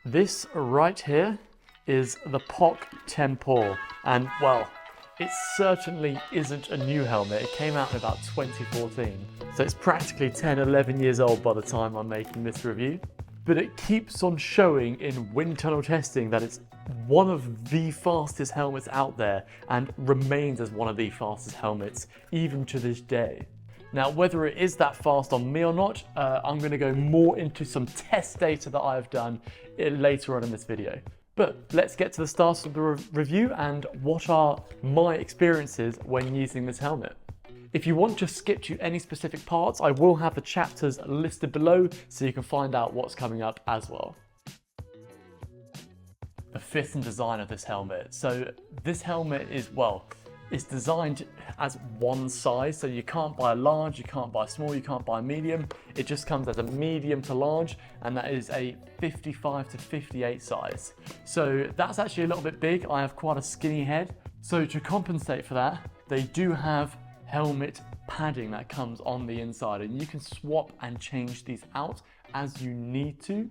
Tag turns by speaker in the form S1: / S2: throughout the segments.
S1: This right here is the Poc Tempor, and well, it certainly isn't a new helmet. It came out in about 2014, so it's practically 10, 11 years old by the time I'm making this review. But it keeps on showing in wind tunnel testing that it's one of the fastest helmets out there and remains as one of the fastest helmets even to this day. Now, whether it is that fast on me or not, I'm going to go more into some test data that I've done later on in this video. But let's get to the start of the review and what are my experiences when using this helmet. If you want to skip to any specific parts, I will have the chapters listed below so you can find out what's coming up as well. The fit and design of this helmet. So this helmet is, well, it's designed as one size, so you can't buy a large, you can't buy a small, you can't buy a medium. It just comes as a medium to large, and that is a 55 to 58 size. So that's actually a little bit big. I have quite a skinny head. So to compensate for that, they do have helmet padding that comes on the inside, and you can swap and change these out as you need to.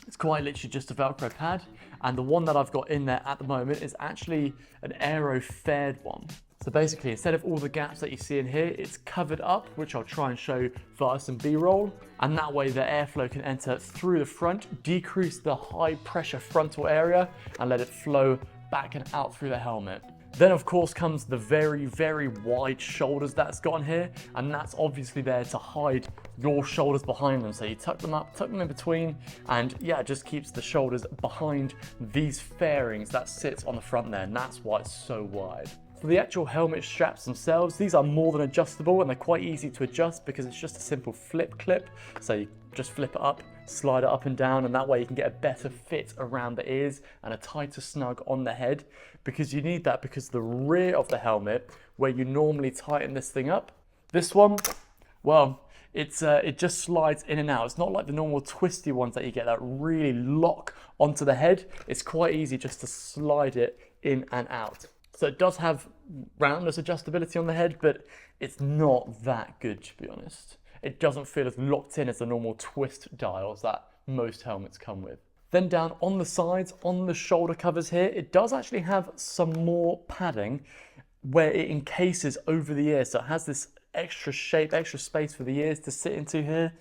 S1: It's quite literally just a Velcro pad, and the one that I've got in there at the moment is actually an aero faired one. So basically, instead of all the gaps that you see in here, it's covered up, which I'll try and show via some B-roll, and that way the airflow can enter through the front, decrease the high pressure frontal area, and let it flow back and out through the helmet. Then of course comes the very, very wide shoulders that's got on here, and that's obviously there to hide your shoulders behind them. So you tuck them up, tuck them in between, and yeah, it just keeps the shoulders behind these fairings that sit on the front there, and that's why it's so wide. For the actual helmet straps themselves, these are more than adjustable, and they're quite easy to adjust because it's just a simple flip clip. So you just flip it up, slide it up and down, and that way you can get a better fit around the ears and a tighter snug on the head, because you need that because the rear of the helmet, where you normally tighten this thing up, this one, well, it just slides in and out. It's not like the normal twisty ones that you get that really lock onto the head. It's quite easy just to slide it in and out. So it does have roundness adjustability on the head, but it's not that good, to be honest. It doesn't feel as locked in as the normal twist dials that most helmets come with. Then down on the sides, on the shoulder covers here, it does actually have some more padding where it encases over the ear. So it has this extra shape, extra space for the ears to sit into here.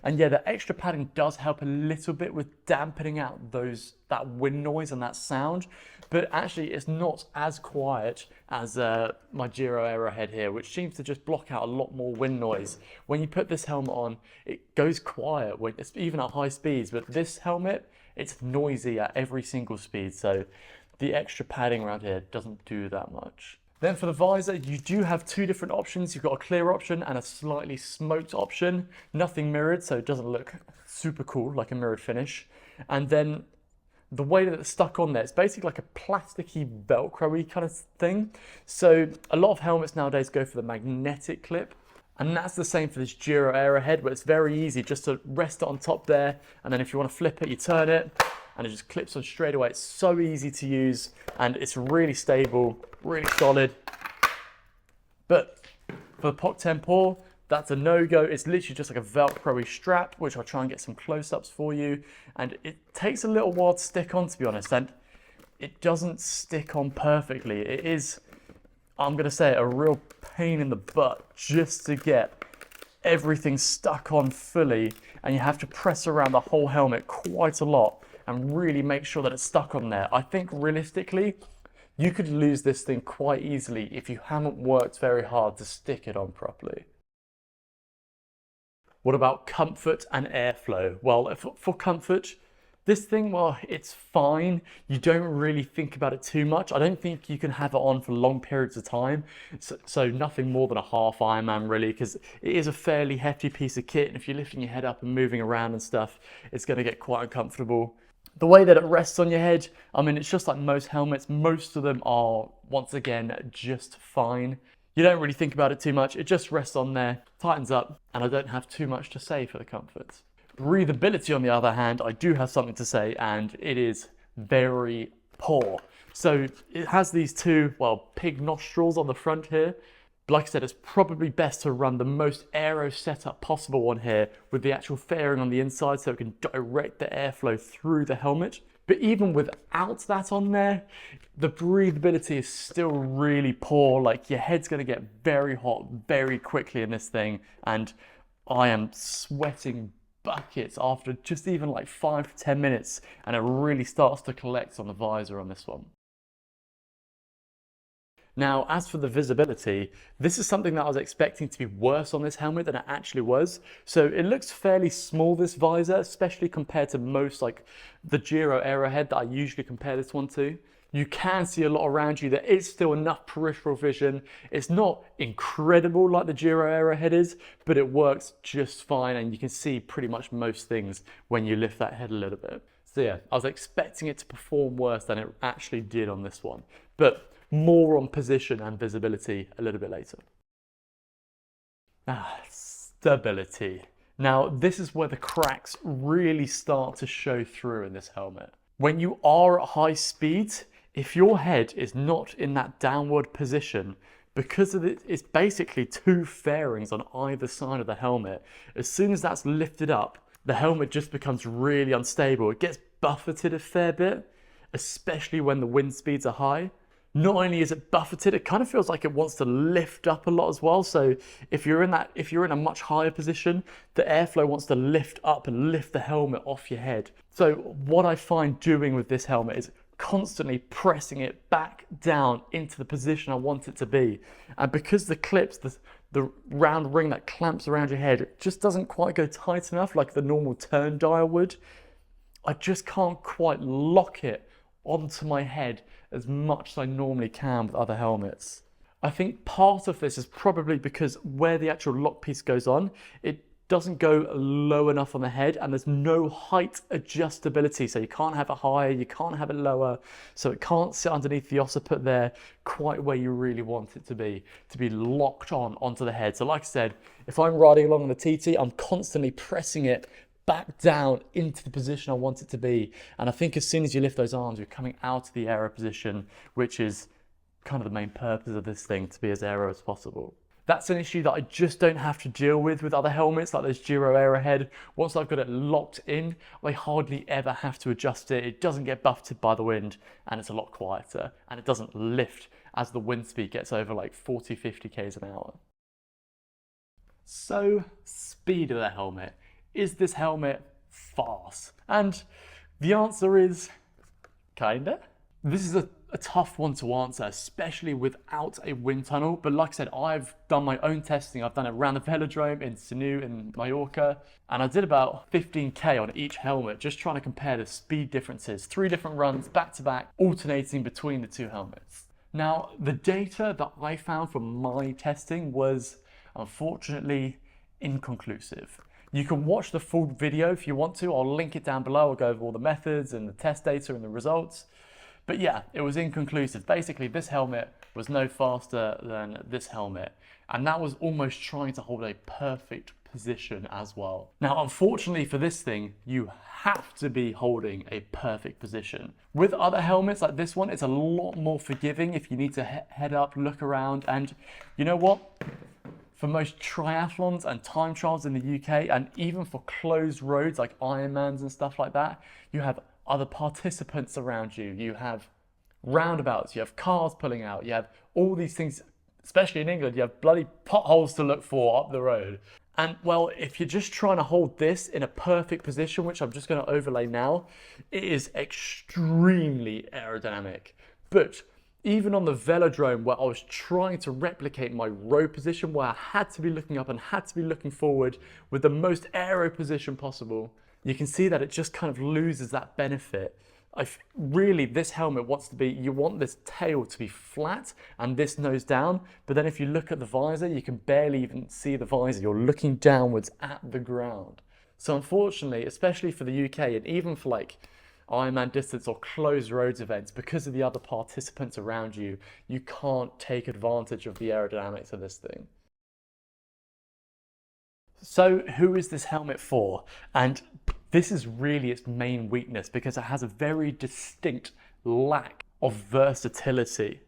S1: And yeah, the extra padding does help a little bit with dampening out that wind noise and that sound, but actually it's not as quiet as my Giro Arrowhead here, which seems to just block out a lot more wind noise. When you put this helmet on, it goes quiet, it's even at high speeds, but this helmet, it's noisy at every single speed, so the extra padding around here doesn't do that much. Then for the visor, you do have two different options. You've got a clear option and a slightly smoked option. Nothing mirrored, so it doesn't look super cool, like a mirrored finish. And then the way that it's stuck on there, it's basically like a plasticky Velcro-y kind of thing. So a lot of helmets nowadays go for the magnetic clip. And that's the same for this Giro Arrowhead, where it's very easy just to rest it on top there. And then if you want to flip it, you turn it, and it just clips on straight away. It's so easy to use, and it's really stable, really solid. But for the Poc Tempor, that's a no-go. It's literally just like a Velcro-y strap, which I'll try and get some close-ups for you. And it takes a little while to stick on, to be honest, and it doesn't stick on perfectly. It is, I'm gonna say, a real pain in the butt just to get everything stuck on fully, and you have to press around the whole helmet quite a lot and really make sure that it's stuck on there. I think realistically, you could lose this thing quite easily if you haven't worked very hard to stick it on properly. What about comfort and airflow? Well, for comfort, this thing, well, it's fine. You don't really think about it too much. I don't think you can have it on for long periods of time. So nothing more than a half Ironman really, because it is a fairly hefty piece of kit. And if you're lifting your head up and moving around and stuff, it's gonna get quite uncomfortable. The way that it rests on your head, I mean, it's just like most helmets. Most of them are, once again, just fine. You don't really think about it too much. It just rests on there, tightens up, and I don't have too much to say for the comfort. Breathability, on the other hand, I do have something to say, and it is very poor. So it has these two, well, pig nostrils on the front here, But like I said, it's probably best to run the most aero setup possible on here with the actual fairing on the inside so it can direct the airflow through the helmet. But even without that on there, the breathability is still really poor. Like, your head's gonna get very hot very quickly in this thing, and I am sweating buckets after just even like 5 to 10 minutes, and it really starts to collect on the visor on this one. Now, as for the visibility, this is something that I was expecting to be worse on this helmet than it actually was. So it looks fairly small, this visor, especially compared to most, like the Giro Arrowhead that I usually compare this one to. You can see a lot around you. There is still enough peripheral vision. It's not incredible like the Giro Arrowhead is, but it works just fine, and you can see pretty much most things when you lift that head a little bit. So yeah, I was expecting it to perform worse than it actually did on this one. But more on position and visibility a little bit later. Stability. Now, this is where the cracks really start to show through in this helmet. When you are at high speed, if your head is not in that downward position, because of it's basically 2 fairings on either side of the helmet, as soon as that's lifted up, the helmet just becomes really unstable. It gets buffeted a fair bit, especially when the wind speeds are high. Not only is it buffeted, it kind of feels like it wants to lift up a lot as well. So if you're in a much higher position, the airflow wants to lift up and lift the helmet off your head. So what I find doing with this helmet is constantly pressing it back down into the position I want it to be. And because the clips, the round ring that clamps around your head, it just doesn't quite go tight enough like the normal turn dial would, I just can't quite lock it onto my head as much as I normally can with other helmets. I think part of this is probably because where the actual lock piece goes on, it doesn't go low enough on the head, and there's no height adjustability. So you can't have it higher, you can't have it lower, so it can't sit underneath the occiput there quite where you really want it to be locked onto the head. So like I said, if I'm riding along on the TT, I'm constantly pressing it back down into the position I want it to be. And I think as soon as you lift those arms, you're coming out of the aero position, which is kind of the main purpose of this thing, to be as aero as possible. That's an issue that I just don't have to deal with other helmets like this Giro Arrowhead. Once I've got it locked in, I hardly ever have to adjust it. It doesn't get buffeted by the wind, and it's a lot quieter, and it doesn't lift as the wind speed gets over like 40, 50 k's an hour. So, speed of the helmet. Is this helmet fast? And the answer is kinda. This is a tough one to answer, especially without a wind tunnel. But like I said, I've done my own testing. I've done it around the velodrome in Sinu in Mallorca, and I did about 15k on each helmet, just trying to compare the speed differences. 3 different runs back to back, alternating between the 2 helmets. Now, the data that I found from my testing was unfortunately inconclusive. You can watch the full video if you want to. I'll link it down below. I'll go over all the methods and the test data and the results. But yeah, it was inconclusive. Basically, this helmet was no faster than this helmet. And that was almost trying to hold a perfect position as well. Now, unfortunately for this thing, you have to be holding a perfect position. With other helmets like this one, it's a lot more forgiving if you need to head up, look around. And you know what? For most triathlons and time trials in the UK, and even for closed roads like Ironmans and stuff like that, you have other participants around you. You have roundabouts, you have cars pulling out, you have all these things, especially in England, you have bloody potholes to look for up the road. And well, if you're just trying to hold this in a perfect position, which I'm just going to overlay now, it is extremely aerodynamic. But even on the velodrome, where I was trying to replicate my row position, where I had to be looking up and had to be looking forward with the most aero position possible, you can see that it just kind of loses that benefit. Really, this helmet wants to be, you want this tail to be flat and this nose down, but then if you look at the visor, you can barely even see the visor. You're looking downwards at the ground. So unfortunately, especially for the UK, and even for like Ironman distance or closed roads events, because of the other participants around you, you can't take advantage of the aerodynamics of this thing. So who is this helmet for? And this is really its main weakness, because it has a very distinct lack of versatility.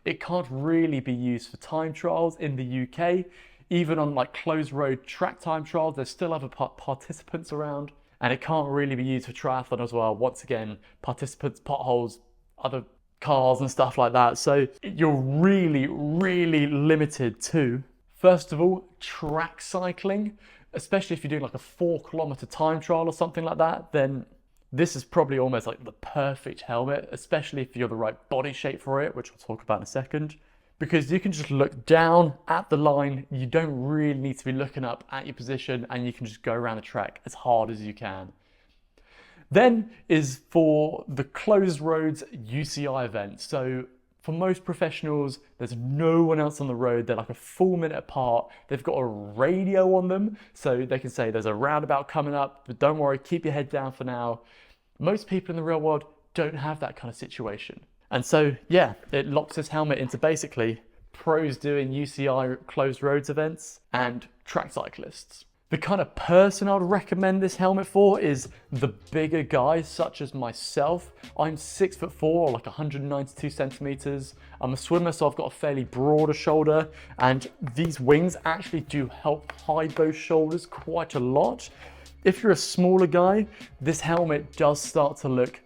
S1: it can't really be used for time trials in the UK. Even on like closed road track time trials, there's still other participants around, and it can't really be used for triathlon as well. Once again, participants, potholes, other cars and stuff like that. So you're really, really limited to, first of all, track cycling, especially if you're doing like a 4-kilometer time trial or something like that, then this is probably almost like the perfect helmet, especially if you're the right body shape for it, which I'll talk about in a second, because you can just look down at the line. You don't really need to be looking up at your position, and you can just go around the track as hard as you can. Then is for the closed roads UCI event. So for most professionals, there's no one else on the road. They're like a full minute apart. They've got a radio on them, so they can say there's a roundabout coming up, but don't worry, keep your head down for now. Most people in the real world don't have that kind of situation. And so, yeah, it locks this helmet into basically pros doing UCI closed roads events and track cyclists. The kind of person I would recommend this helmet for is the bigger guys, such as myself. I'm 6'4", like 192 centimeters. I'm a swimmer, so I've got a fairly broader shoulder, and these wings actually do help hide those shoulders quite a lot. If you're a smaller guy, this helmet does start to look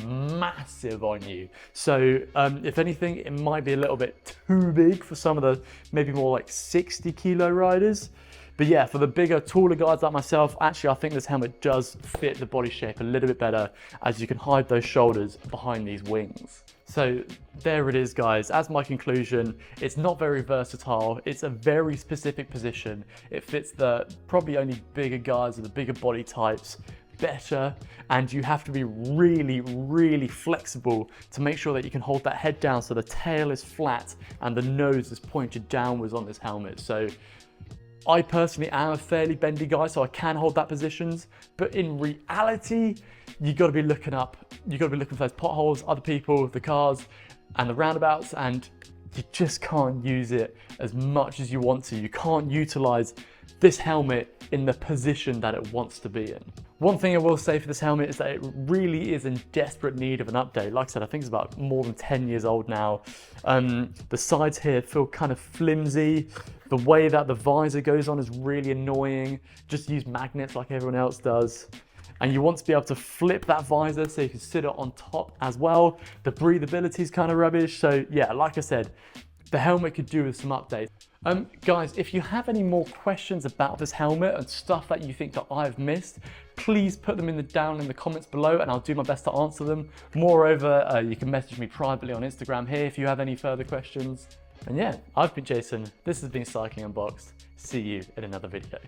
S1: massive on you. So if anything, it might be a little bit too big for some of the maybe more like 60 kilo riders. But yeah, for the bigger, taller guys like myself, actually I think this helmet does fit the body shape a little bit better, as you can hide those shoulders behind these wings. So there it is, guys. As my conclusion, it's not very versatile. It's a very specific position. It fits the probably only bigger guys or the bigger body types better, and you have to be really, really flexible to make sure that you can hold that head down so the tail is flat and the nose is pointed downwards on this helmet. So I personally am a fairly bendy guy, so I can hold that positions, but in reality, you got to be looking up. You got to be looking for those potholes, other people, the cars, and the roundabouts, and you just can't use it as much as you want to. You can't utilize this helmet in the position that it wants to be in. One thing I will say for this helmet is that it really is in desperate need of an update. Like I said, I think it's about more than 10 years old now. The sides here feel kind of flimsy. The way that the visor goes on is really annoying. Just use magnets like everyone else does. And you want to be able to flip that visor so you can sit it on top as well. The breathability is kind of rubbish. So yeah, like I said, the helmet could do with some updates. Guys, if you have any more questions about this helmet and stuff that you think that I've missed, please put them down in the comments below, and I'll do my best to answer them. Moreover, you can message me privately on Instagram here if you have any further questions. And yeah, I've been Jason. This has been Cycling Unboxed. See you in another video.